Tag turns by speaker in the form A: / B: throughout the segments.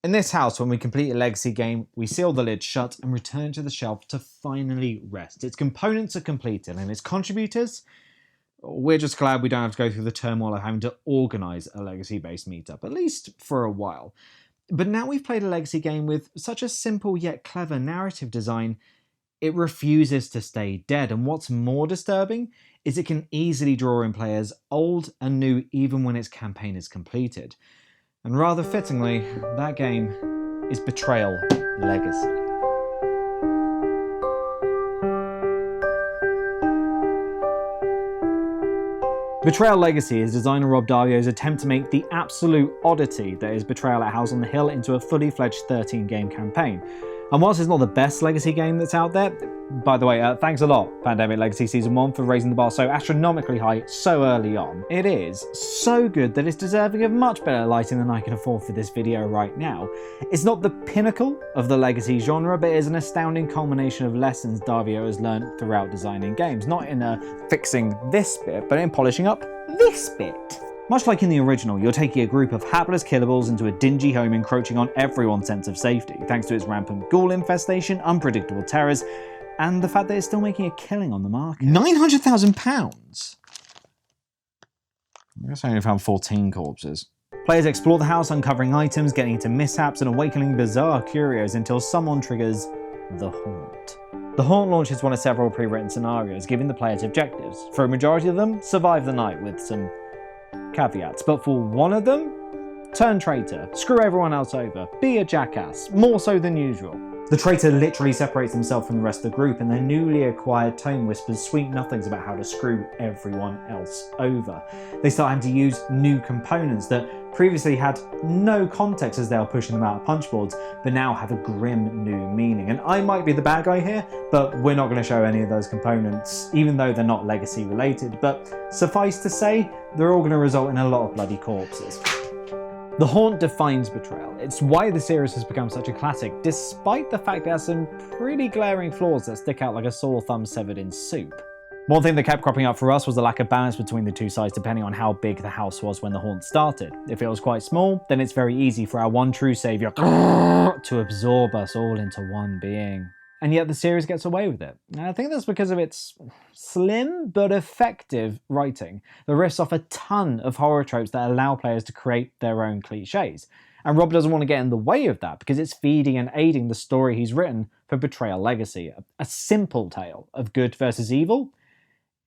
A: In this house, when we complete a legacy game, we seal the lid shut and return to the shelf to finally rest. Its components are completed, and its contributors, we're just glad we don't have to go through the turmoil of having to organise a legacy-based meetup, at least for a while. But now we've played a legacy game with such a simple yet clever narrative design, it refuses to stay dead. And what's more disturbing is it can easily draw in players old and new even when its campaign is completed. And rather fittingly, that game is Betrayal Legacy. Betrayal Legacy is designer Rob Dario's attempt to make the absolute oddity that is Betrayal at House on the Hill into a fully fledged 13-game campaign. And whilst it's not the best legacy game that's out there, by the way, thanks a lot, Pandemic Legacy Season 1, for raising the bar so astronomically high so early on. It is so good that it's deserving of much better lighting than I can afford for this video right now. It's not the pinnacle of the legacy genre, but it is an astounding culmination of lessons Dario has learned throughout designing games. Not in fixing this bit, but in polishing up this bit. Much like in the original, you're taking a group of hapless killables into a dingy home encroaching on everyone's sense of safety, thanks to its rampant ghoul infestation, unpredictable terrors, and the fact that it's still making a killing on the market. £900,000? I guess I only found 14 corpses. Players explore the house, uncovering items, getting into mishaps, and awakening bizarre curios until someone triggers the haunt. The haunt launches one of several pre-written scenarios, giving the players objectives. For a majority of them, survive the night with some caveats, but for one of them, turn traitor, screw everyone else over, be a jackass, more so than usual. The traitor literally separates himself from the rest of the group, and their newly acquired tone whispers sweet nothings about how to screw everyone else over. They start having to use new components that previously had no context as they were pushing them out of punchboards, but now have a grim new meaning. And I might be the bad guy here, but we're not going to show any of those components, even though they're not legacy related. But suffice to say, they're all going to result in a lot of bloody corpses. The haunt defines Betrayal. It's why the series has become such a classic, despite the fact it has some pretty glaring flaws that stick out like a sore thumb severed in soup. One thing that kept cropping up for us was the lack of balance between the two sides depending on how big the house was when the haunt started. If it was quite small, then it's very easy for our one true saviour to absorb us all into one being. And yet the series gets away with it. And I think that's because of its slim but effective writing that riffs off a ton of horror tropes that allow players to create their own cliches. And Rob doesn't want to get in the way of that because it's feeding and aiding the story he's written for Betrayal Legacy, a simple tale of good versus evil,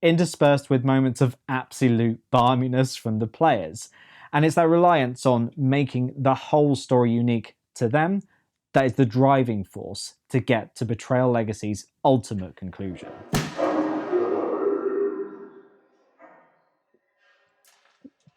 A: interspersed with moments of absolute balminess from the players. And it's that reliance on making the whole story unique to them that is the driving force to get to Betrayal Legacy's ultimate conclusion.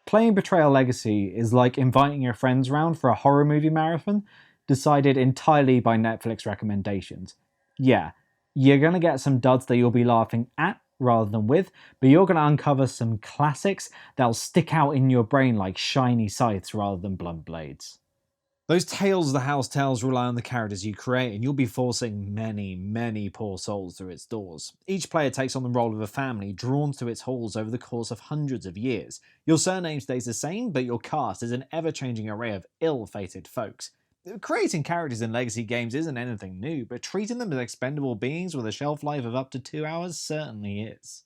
A: Playing Betrayal Legacy is like inviting your friends round for a horror movie marathon, decided entirely by Netflix recommendations. Yeah, you're gonna get some duds that you'll be laughing at rather than with, but you're gonna uncover some classics that'll stick out in your brain like shiny scythes rather than blunt blades. Those Tales of the House tales rely on the characters you create, and you'll be forcing many poor souls through its doors. Each player takes on the role of a family drawn to its halls over the course of hundreds of years. Your surname stays the same, but your cast is an ever-changing array of ill-fated folks. Creating characters in legacy games isn't anything new, but treating them as expendable beings with a shelf life of up to 2 hours certainly is.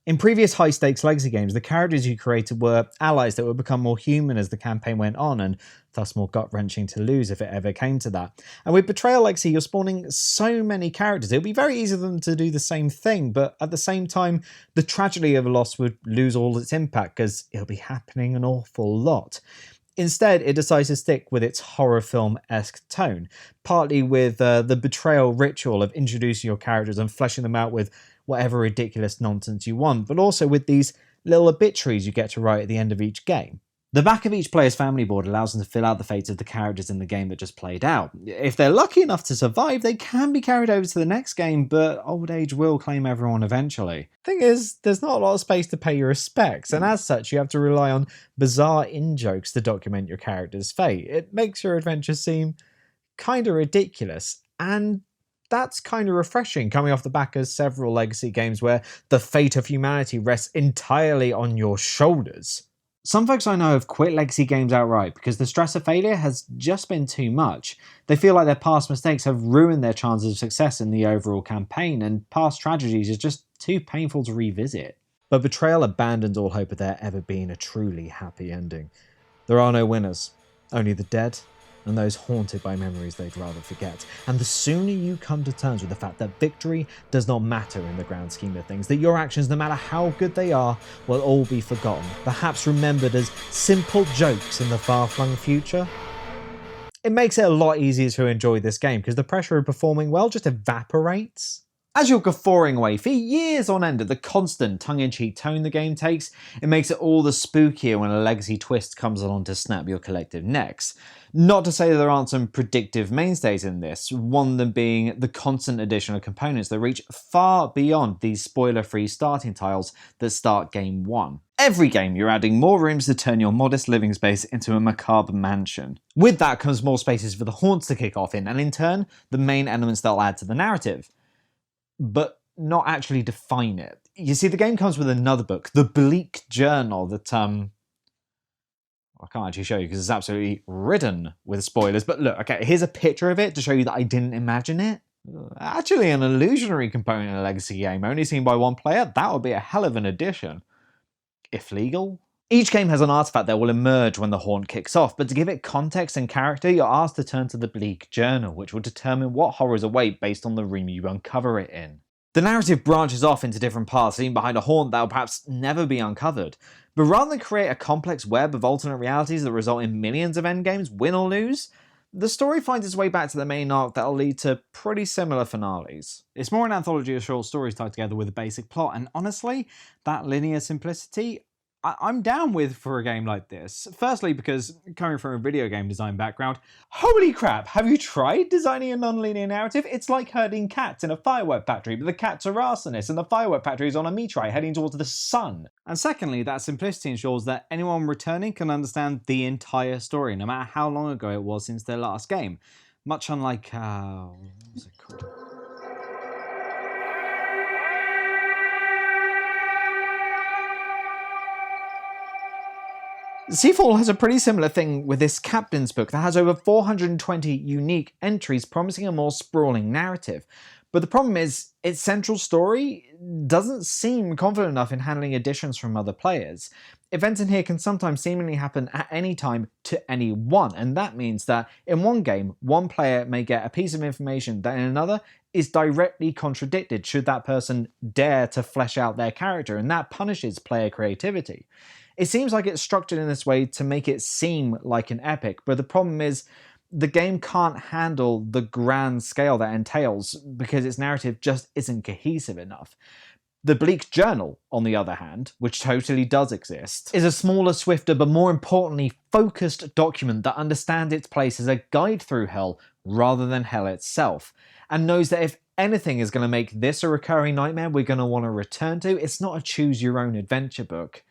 A: In previous high-stakes legacy games, the characters you created were allies that would become more human as the campaign went on, and thus more gut-wrenching to lose if it ever came to that. And with Betrayal Legacy, you're spawning so many characters, it would be very easy for them to do the same thing, but at the same time, the tragedy of a loss would lose all its impact, because it'll be happening an awful lot. Instead, it decides to stick with its horror film-esque tone, partly with the betrayal ritual of introducing your characters and fleshing them out with whatever ridiculous nonsense you want, but also with these little obituaries you get to write at the end of each game. The back of each player's family board allows them to fill out the fates of the characters in the game that just played out. If they're lucky enough to survive, they can be carried over to the next game, but old age will claim everyone eventually. Thing is, there's not a lot of space to pay your respects, and as such, you have to rely on bizarre in-jokes to document your character's fate. It makes your adventure seem kinda ridiculous, and that's kind of refreshing, coming off the back of several legacy games where the fate of humanity rests entirely on your shoulders. Some folks I know have quit legacy games outright because the stress of failure has just been too much. They feel like their past mistakes have ruined their chances of success in the overall campaign, and past tragedies are just too painful to revisit. But Betrayal abandons all hope of there ever being a truly happy ending. There are no winners, only the dead and those haunted by memories they'd rather forget. And the sooner you come to terms with the fact that victory does not matter in the grand scheme of things, that your actions, no matter how good they are, will all be forgotten, perhaps remembered as simple jokes in the far-flung future, it makes it a lot easier to enjoy this game because the pressure of performing well just evaporates. As you're guffawing away for years on end at the constant tongue-in-cheek tone the game takes, it makes it all the spookier when a legacy twist comes along to snap your collective necks. Not to say that there aren't some predictive mainstays in this, one of them being the constant addition of components that reach far beyond these spoiler-free starting tiles that start game 1. Every game you're adding more rooms to turn your modest living space into a macabre mansion. With that comes more spaces for the haunts to kick off in, and in turn, the main elements they'll add to the narrative, but not actually define it. You see, the game comes with another book, The Bleak Journal, that I can't actually show you because it's absolutely ridden with spoilers, but look, okay, here's a picture of it to show you that I didn't imagine it. Actually an illusionary component in a legacy game, only seen by one player, that would be a hell of an addition. If legal. Each game has an artifact that will emerge when the haunt kicks off, but to give it context and character, you're asked to turn to the Bleak Journal, which will determine what horrors await based on the room you uncover it in. The narrative branches off into different paths, leaving behind a haunt that will perhaps never be uncovered. But rather than create a complex web of alternate realities that result in millions of endgames, win or lose, the story finds its way back to the main arc that'll lead to pretty similar finales. It's more an anthology of short stories tied together with a basic plot, and honestly, that linear simplicity, I'm down with for a game like this. Firstly, because coming from a video game design background, holy crap, have you tried designing a non-linear narrative? It's like herding cats in a firework factory, but the cats are arsonists and the firework factory is on a meteorite heading towards the sun. And secondly, that simplicity ensures that anyone returning can understand the entire story, no matter how long ago it was since their last game. Much unlike, what was it called? Seafall has a pretty similar thing with this Captain's book that has over 420 unique entries promising a more sprawling narrative. But the problem is, its central story doesn't seem confident enough in handling additions from other players. Events in here can sometimes seemingly happen at any time to anyone, and that means that in one game, one player may get a piece of information that in another is directly contradicted should that person dare to flesh out their character, and that punishes player creativity. It seems like it's structured in this way to make it seem like an epic, but the problem is the game can't handle the grand scale that entails because its narrative just isn't cohesive enough. The Bleak Journal, on the other hand, which totally does exist, is a smaller, swifter, but more importantly, focused document that understands its place as a guide through hell rather than hell itself, and knows that if anything is going to make this a recurring nightmare we're going to want to return to, it's not a choose-your-own-adventure book.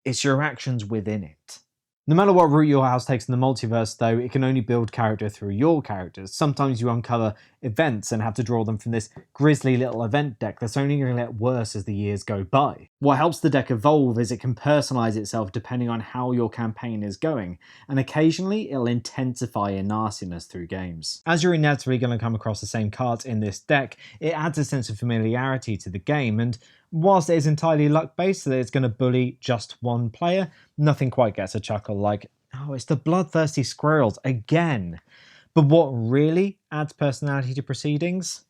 A: It's your actions within it. No matter what route your house takes in the multiverse, though, it can only build character through your characters. Sometimes you uncover events and have to draw them from this grisly little event deck that's only going to get worse as the years go by. What helps the deck evolve is it can personalize itself depending on how your campaign is going, and occasionally it'll intensify in nastiness through games. As you're inevitably going to come across the same cards in this deck, it adds a sense of familiarity to the game, and whilst it is entirely luck-based so that it's going to bully just one player, nothing quite gets a chuckle like, oh, it's the bloodthirsty squirrels again. But what really adds personality to proceedings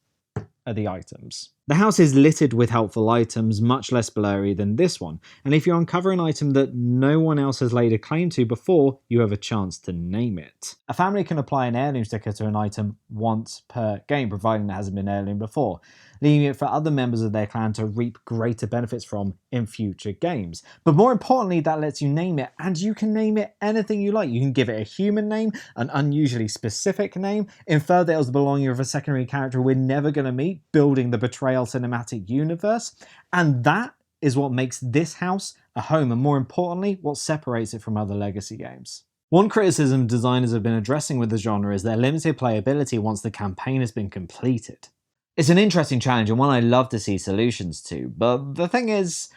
A: are the items. The house is littered with helpful items, much less blurry than this one, and if you uncover an item that no one else has laid a claim to before, you have a chance to name it. A family can apply an heirloom sticker to an item once per game, providing it hasn't been heirloom before, leaving it for other members of their clan to reap greater benefits from in future games. But more importantly, that lets you name it, and you can name it anything you like. You can give it a human name, an unusually specific name, infer that it was the belonging of a secondary character we're never going to meet, building the Betrayal cinematic universe, and that is what makes this house a home, and more importantly, what separates it from other legacy games. One criticism designers have been addressing with the genre is their limited playability once the campaign has been completed. It's an interesting challenge and one I love to see solutions to, but the thing is,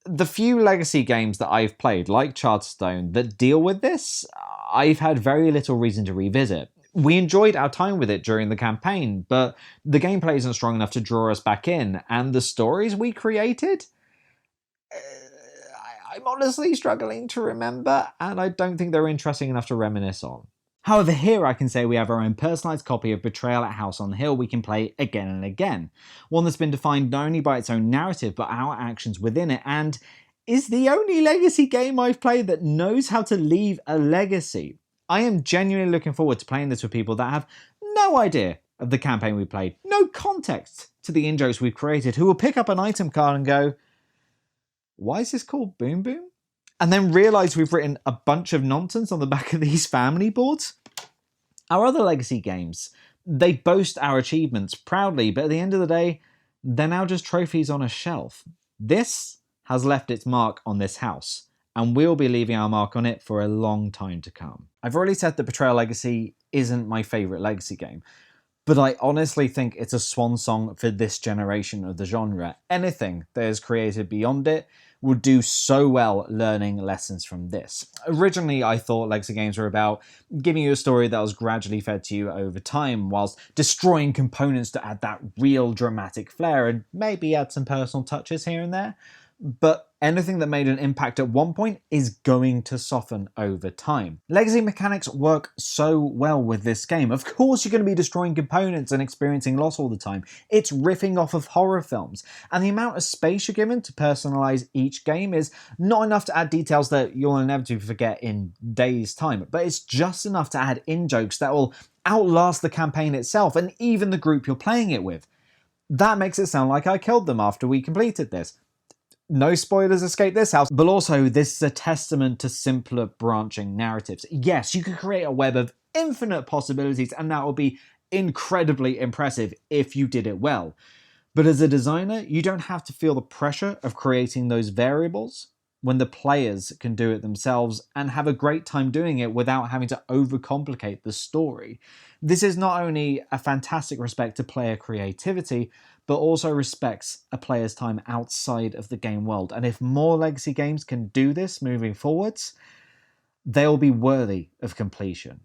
A: The few legacy games that I've played, like Charterstone, that deal with this, I've had very little reason to revisit. We enjoyed our time with it during the campaign, but the gameplay isn't strong enough to draw us back in, and the stories we created? I'm honestly struggling to remember, and I don't think they're interesting enough to reminisce on. However, here I can say we have our own personalised copy of Betrayal at House on the Hill we can play again and again. One that's been defined not only by its own narrative, but our actions within it, and is the only legacy game I've played that knows how to leave a legacy. I am genuinely looking forward to playing this with people that have no idea of the campaign we played, no context to the in-jokes we've created, who will pick up an item card and go, why is this called Boom Boom? And then realise we've written a bunch of nonsense on the back of these family boards. Our other legacy games, they boast our achievements proudly, but at the end of the day, they're now just trophies on a shelf. This has left its mark on this house, and we'll be leaving our mark on it for a long time to come. I've already said that Betrayal Legacy isn't my favourite legacy game, but I honestly think it's a swan song for this generation of the genre. Anything that is created beyond it would do so well learning lessons from this. Originally, I thought legacy games were about giving you a story that was gradually fed to you over time, whilst destroying components to add that real dramatic flair and maybe add some personal touches here and there. But anything that made an impact at one point is going to soften over time. Legacy mechanics work so well with this game. Of course you're going to be destroying components and experiencing loss all the time. It's riffing off of horror films, and the amount of space you're given to personalize each game is not enough to add details that you'll inevitably forget in days' time, but it's just enough to add in-jokes that will outlast the campaign itself and even the group you're playing it with. That makes it sound like I killed them after we completed this. No spoilers escape this house, but also this is a testament to simpler branching narratives. Yes, you could create a web of infinite possibilities and that will be incredibly impressive if you did it well. But as a designer, you don't have to feel the pressure of creating those variables when the players can do it themselves and have a great time doing it without having to overcomplicate the story. This is not only a fantastic respect to player creativity, but also respects a player's time outside of the game world. And if more legacy games can do this moving forwards, they'll be worthy of completion.